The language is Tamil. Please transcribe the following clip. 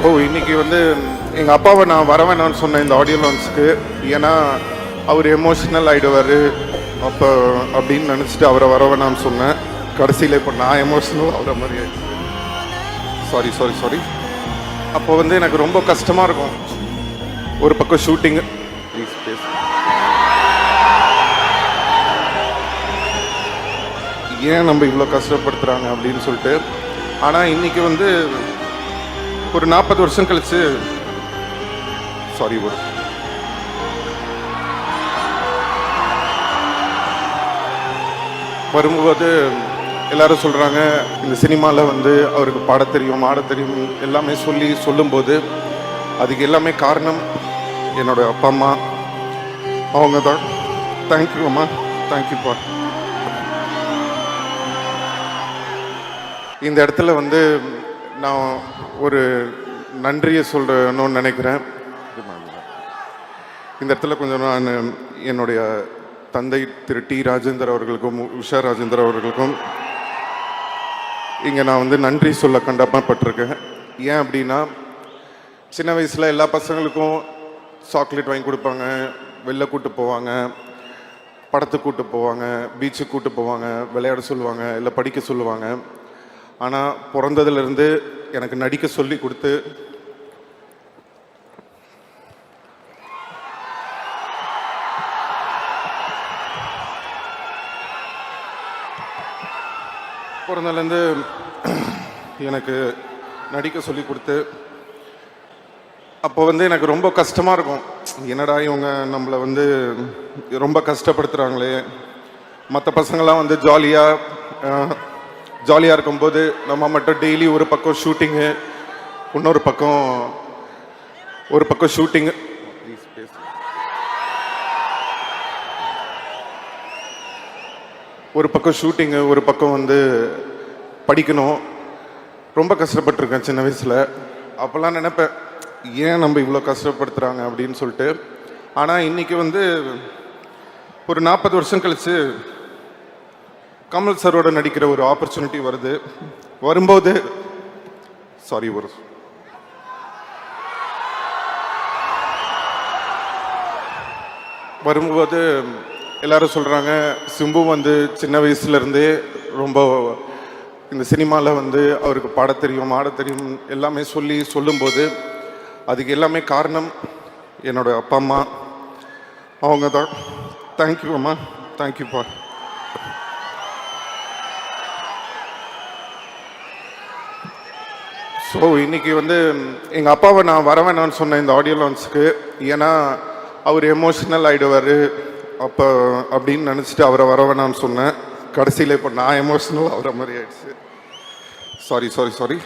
ஸோ இன்றைக்கி வந்து எங்கள் அப்பாவை நான் வர வேணாம்னு சொன்னேன் இந்த ஆடியோ லான்ச்சுக்கு. ஏன்னா அவர் எமோஷ்னல் ஆகிடுவார் அப்போ அப்படின்னு நினச்சிட்டு அவரை வர வேணாம்னு சொன்னேன். கடைசியில் இப்போ நான் எமோஷ்னல் ஆகிற மாதிரி ஆயிடுச்சு. சாரி. அப்போ வந்து எனக்கு ரொம்ப கஷ்டமாக இருக்கும். ஒரு பக்கம் ஷூட்டிங்கு, ப்ளீஸ் ப்ளீஸ், ஏன் நம்ம இவ்வளோ கஷ்டப்படுத்துகிறாங்க அப்படின்னு சொல்லிட்டு. ஆனால் இன்றைக்கி வந்து ஒரு 40 வருஷம் கழிச்சு வரும்போது எல்லாரும் சொல்கிறாங்க இந்த சினிமாவில் வந்து அவருக்கு பாட தெரியும், ஆட தெரியும் எல்லாமே சொல்லும்போது அதுக்கு எல்லாமே காரணம் என்னோட அப்பா அம்மா. அவங்க தான். தேங்க்யூ அம்மா, தேங்க்யூப்பா. இந்த இடத்துல வந்து நான் ஒரு நன்றியை சொல்லணும்னு நினைக்கிறேன். இந்த இடத்துல கொஞ்சம் நான் என்னுடைய தந்தை திரு டி ராஜேந்தர் அவர்களுக்கும் உஷா ராஜேந்தர் அவர்களுக்கும் இங்கே நான் வந்து நன்றி சொல்ல கடமைப்பட்டிருக்கேன். ஏன் அப்படின்னா, சின்ன வயசில் எல்லா பசங்களுக்கும் சாக்லேட் வாங்கி கொடுப்பாங்க, வெளில கூட்டு போவாங்க, படத்துக்கு கூட்டு போவாங்க, பீச்சுக்கு கூட்டு போவாங்க, விளையாட சொல்லுவாங்க, இல்லை படிக்க சொல்லுவாங்க. ஆனால் பிறந்ததுலேருந்து எனக்கு நடிக்க சொல்லி கொடுத்து எனக்கு நடிக்க சொல்லி கொடுத்து அப்போ வந்து எனக்கு ரொம்ப கஷ்டமாக இருக்கும். என்னடா இவங்க நம்மளை வந்து ரொம்ப கஷ்டப்படுத்துகிறாங்களே. மற்ற பசங்களாம் வந்து ஜாலியாக இருக்கும்போது நம்ம மட்டும் டெய்லி ஒரு பக்கம் ஷூட்டிங்கு, இன்னொரு பக்கம் ஷூட்டிங்கு, ஒரு பக்கம் வந்து படிக்கணும். ரொம்ப கஷ்டப்பட்டுருக்கேன் சின்ன வயசில். அப்போல்லாம் நினைப்பேன் ஏன் நம்ம இவ்வளோ கஷ்டப்படுத்துகிறாங்க அப்படின்னு சொல்லிட்டு. ஆனால் இன்றைக்கி வந்து ஒரு 40 வருஷம் கழித்து கமல் சரோட நடிக்கிற ஒரு ஆப்பர்ச்சுனிட்டி வரும்போது எல்லாரும் சொல்கிறாங்க சிம்பு வந்து சின்ன வயசுலேருந்தே ரொம்ப இந்த சினிமாவில் வந்து அவருக்கு பாட தெரியும், ஆட தெரியும் எல்லாமே சொல்லும்போது அதுக்கு எல்லாமே காரணம் என்னோட அப்பா அம்மா. அவங்க தான். தேங்க்யூ அம்மா, தேங்க்யூப்பா. ஸோ இன்றைக்கி வந்து எங்கள் அப்பாவை நான் வர வேணாம்னு சொன்னேன் இந்த ஆடியோ லான்ச்சுக்கு. ஏன்னா அவர் எமோஷ்னல் ஆகிடுவார் அப்போ அப்படின்னு நினச்சிட்டு அவரை வர வேணாம்னு சொன்னேன். கடைசியில் இப்போ நான் எமோஷ்னல் ஆகிற மாதிரி ஆயிடுச்சு. சாரி.